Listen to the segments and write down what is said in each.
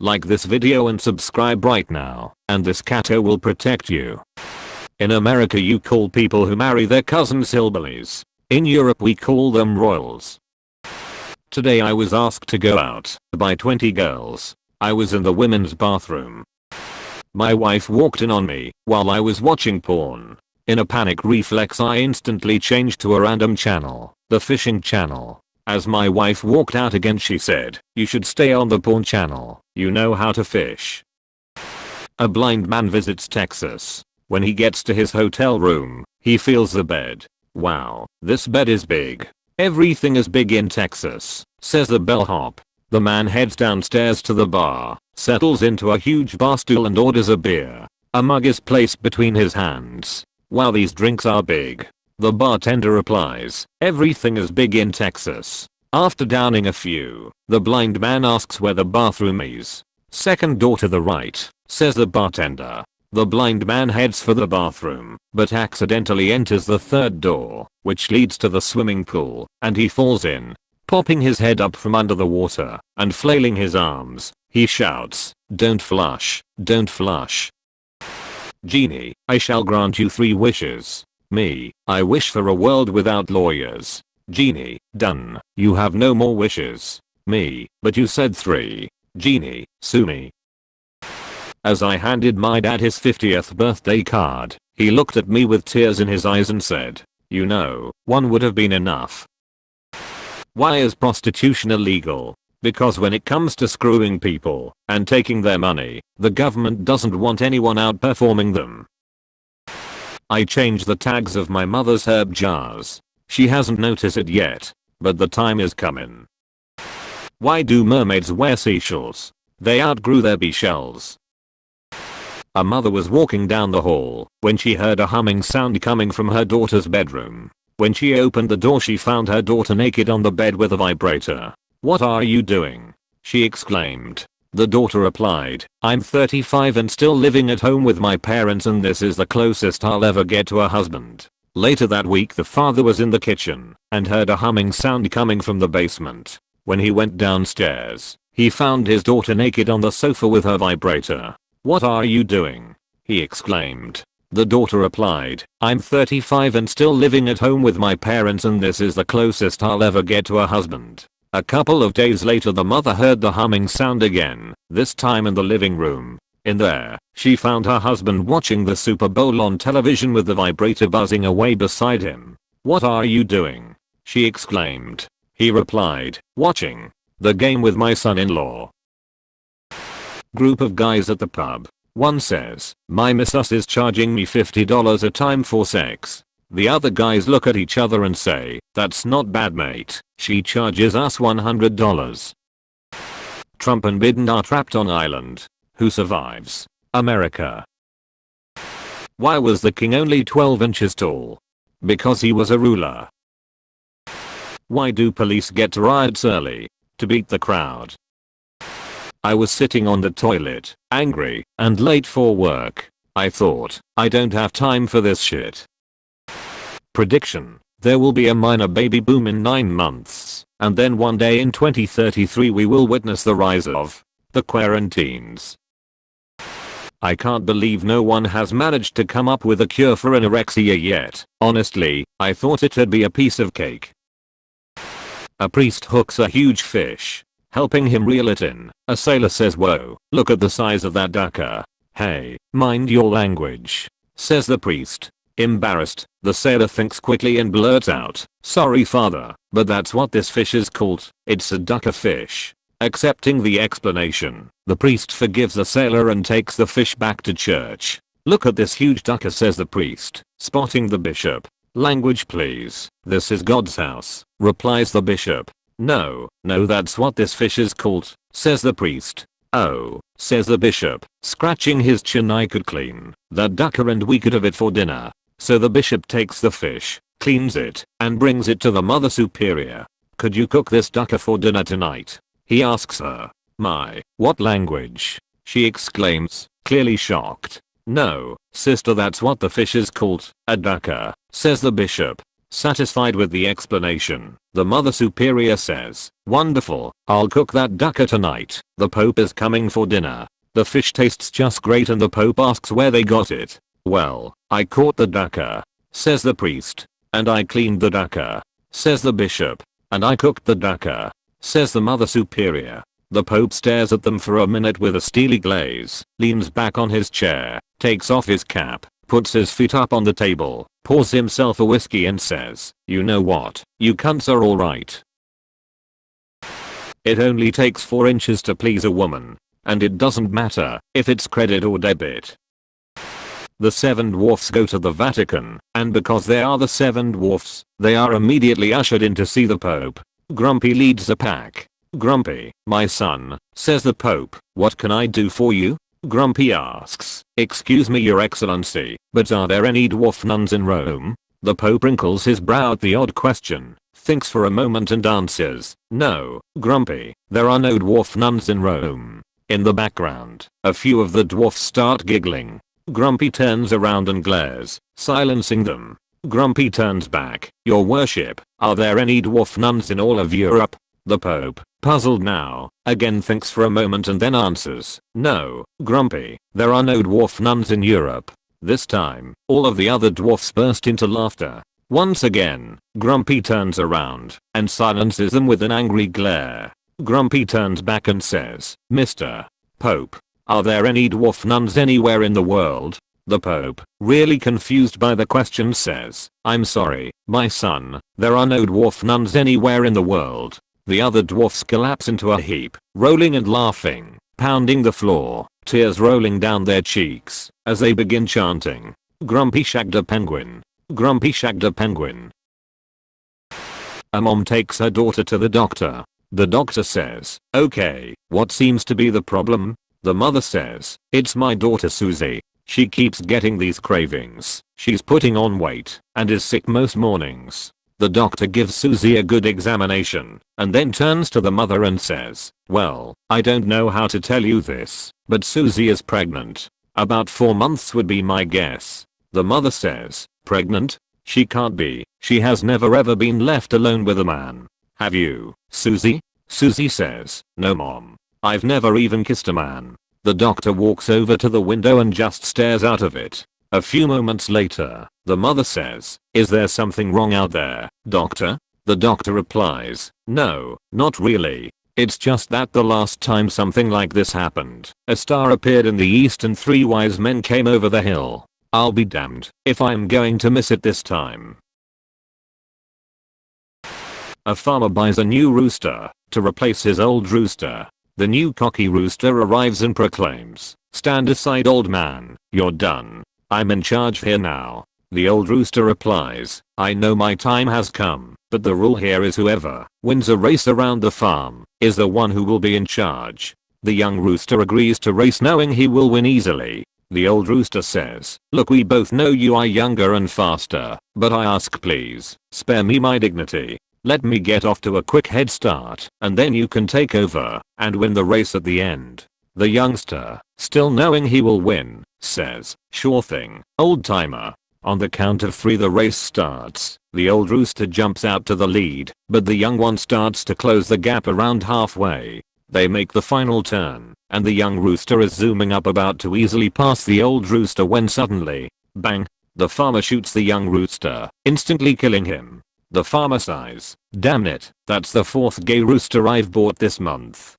Like this video and subscribe right now, and this cato will protect you. In America you call people who marry their cousins hillbillies. In Europe we call them royals. Today I was asked to go out by 20 girls. I was in the women's bathroom. My wife walked in on me while I was watching porn. In a panic reflex I instantly changed to a random channel, the fishing channel. As my wife walked out again she said, "You should stay on the porn channel, you know how to fish." A blind man visits Texas. When he gets to his hotel room, he feels the bed. "Wow, this bed is big. Everything is big in Texas," says the bellhop. The man heads downstairs to the bar, settles into a huge bar stool and orders a beer. A mug is placed between his hands. "Wow, these drinks are big." The bartender replies, "Everything is big in Texas." After downing a few, the blind man asks where the bathroom is. "Second door to the right," says the bartender. The blind man heads for the bathroom, but accidentally enters the third door, which leads to the swimming pool, and he falls in. Popping his head up from under the water and flailing his arms, he shouts, "Don't flush, don't flush." Genie, I shall grant you 3 wishes. Me, I wish for a world without lawyers. Genie, done, you have no more wishes. Me, but you said 3. Genie, sue me. As I handed my dad his 50th birthday card, he looked at me with tears in his eyes and said, "You know, one would have been enough." Why is prostitution illegal? Because when it comes to screwing people and taking their money, the government doesn't want anyone outperforming them. I changed the tags of my mother's herb jars. She hasn't noticed it yet, but the time is coming. Why do mermaids wear seashells? They outgrew their bee shells. A mother was walking down the hall when she heard a humming sound coming from her daughter's bedroom. When she opened the door she found her daughter naked on the bed with a vibrator. "What are you doing?" she exclaimed. The daughter replied, "I'm 35 and still living at home with my parents and this is the closest I'll ever get to a husband." Later that week the father was in the kitchen and heard a humming sound coming from the basement. When he went downstairs, he found his daughter naked on the sofa with her vibrator. "What are you doing?" he exclaimed. The daughter replied, "I'm 35 and still living at home with my parents and this is the closest I'll ever get to a husband." A couple of days later the mother heard the humming sound again, this time in the living room. In there, she found her husband watching the Super Bowl on television with the vibrator buzzing away beside him. "What are you doing?" she exclaimed. He replied, "Watching the game with my son-in-law." Group of guys at the pub. One says, "My missus is charging me $50 a time for sex." The other guys look at each other and say, "That's not bad, mate. She charges us $100. Trump and Biden are trapped on island. Who survives? America. Why was the king only 12 inches tall? Because he was a ruler. Why do police get to riots early? To beat the crowd. I was sitting on the toilet, angry and late for work. I thought, I don't have time for this shit. Prediction. There will be a minor baby boom in 9 months, and then one day in 2033 we will witness the rise of the quarantines. I can't believe no one has managed to come up with a cure for anorexia yet. Honestly, I thought it'd be a piece of cake. A priest hooks a huge fish, helping him reel it in. A sailor says, "Whoa, look at the size of that ducker." "Hey, mind your language," says the priest. Embarrassed, the sailor thinks quickly and blurts out, "Sorry father, but that's what this fish is called. It's a ducker fish." Accepting the explanation, the priest forgives the sailor and takes the fish back to church. "Look at this huge ducker," says the priest, spotting the bishop. "Language please. This is God's house," replies the bishop. No, that's what this fish is called," says the priest. "Oh," says the bishop, scratching his chin, "I could clean that ducker and we could have it for dinner." So the bishop takes the fish, cleans it, and brings it to the Mother Superior. "Could you cook this ducker for dinner tonight?" he asks her. "My, what language?" she exclaims, clearly shocked. "No, sister, that's what the fish is called, a ducker," says the bishop. Satisfied with the explanation, the Mother Superior says, "Wonderful, I'll cook that ducker tonight. The Pope is coming for dinner. The fish tastes just great," and the Pope asks where they got it. "Well, I caught the ducker," says the priest. "And I cleaned the ducker," says the bishop. "And I cooked the ducker," says the Mother Superior. The Pope stares at them for a minute with a steely glaze, leans back on his chair, takes off his cap, puts his feet up on the table, pours himself a whiskey and says, "You know what, you cunts are alright. It only takes 4 inches to please a woman. And it doesn't matter if it's credit or debit." The 7 dwarfs go to the Vatican, and because they are the 7 dwarfs, they are immediately ushered in to see the Pope. Grumpy leads the pack. "Grumpy, my son," says the Pope, "what can I do for you?" Grumpy asks, "Excuse me, Your Excellency, but are there any dwarf nuns in Rome?" The Pope wrinkles his brow at the odd question, thinks for a moment and answers, "No, Grumpy, there are no dwarf nuns in Rome." In the background, a few of the dwarfs start giggling. Grumpy turns around and glares, silencing them. Grumpy turns back, "Your worship, are there any dwarf nuns in all of Europe?" The Pope, puzzled now, again thinks for a moment and then answers, "No, Grumpy, there are no dwarf nuns in Europe." This time, all of the other dwarfs burst into laughter. Once again, Grumpy turns around and silences them with an angry glare. Grumpy turns back and says, "Mr. Pope, are there any dwarf nuns anywhere in the world?" The Pope, really confused by the question, says, "I'm sorry, my son, there are no dwarf nuns anywhere in the world." The other dwarfs collapse into a heap, rolling and laughing, pounding the floor, tears rolling down their cheeks, as they begin chanting, "Grumpy shagged a penguin. Grumpy shagged a penguin." A mom takes her daughter to the doctor. The doctor says, "Okay, what seems to be the problem?" The mother says, "It's my daughter Susie. She keeps getting these cravings. She's putting on weight and is sick most mornings." The doctor gives Susie a good examination and then turns to the mother and says, "Well, I don't know how to tell you this, but Susie is pregnant. About 4 months would be my guess." The mother says, "Pregnant? She can't be. She has never ever been left alone with a man. Have you, Susie?" Susie says, "No, Mom. I've never even kissed a man." The doctor walks over to the window and just stares out of it. A few moments later, the mother says, "Is there something wrong out there, doctor?" The doctor replies, "No, not really. It's just that the last time something like this happened, a star appeared in the east and 3 wise men came over the hill. I'll be damned if I'm going to miss it this time." A farmer buys a new rooster to replace his old rooster. The new cocky rooster arrives and proclaims, "Stand aside, old man, you're done. I'm in charge here now." The old rooster replies, "I know my time has come, but the rule here is whoever wins a race around the farm is the one who will be in charge." The young rooster agrees to race knowing he will win easily. The old rooster says, "Look, we both know you are younger and faster, but I ask please, spare me my dignity. Let me get off to a quick head start, and then you can take over and win the race at the end." The youngster, still knowing he will win, says, "Sure thing, old timer." On the count of 3 the race starts. The old rooster jumps out to the lead, but the young one starts to close the gap around halfway. They make the final turn, and the young rooster is zooming up about to easily pass the old rooster when suddenly, bang, the farmer shoots the young rooster, instantly killing him. The farmer sighs, "Damn it, that's the 4th gay rooster I've bought this month."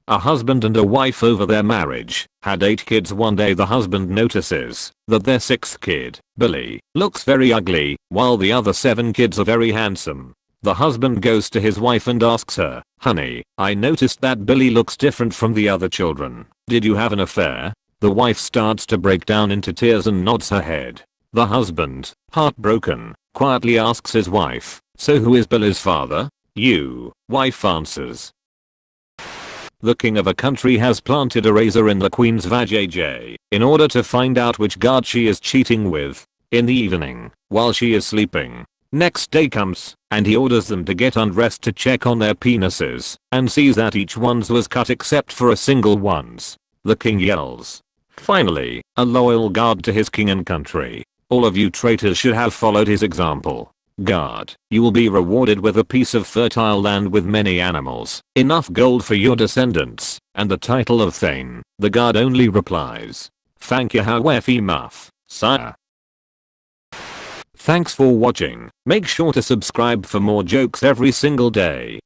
A husband and a wife over their marriage had 8 kids. One day the husband notices that their 6th kid, Billy, looks very ugly, while the other 7 kids are very handsome. The husband goes to his wife and asks her, "Honey, I noticed that Billy looks different from the other children. Did you have an affair?" The wife starts to break down into tears and nods her head. The husband, heartbroken, quietly asks his wife, "So who is Billy's father?" "You," wife answers. The king of a country has planted a razor in the queen's vajayjay in order to find out which guard she is cheating with. In the evening, while she is sleeping, next day comes, and he orders them to get undressed to check on their penises, and sees that each one's was cut except for a single one's. The king yells. Finally, a loyal guard to his king and country All of you traitors should have followed his example. God, you will be rewarded with a piece of fertile land with many animals, enough gold for your descendants, and the title of Thane. The god only replies, "Thank you however much, sire." Thanks for watching. Make sure to subscribe for more jokes every single day.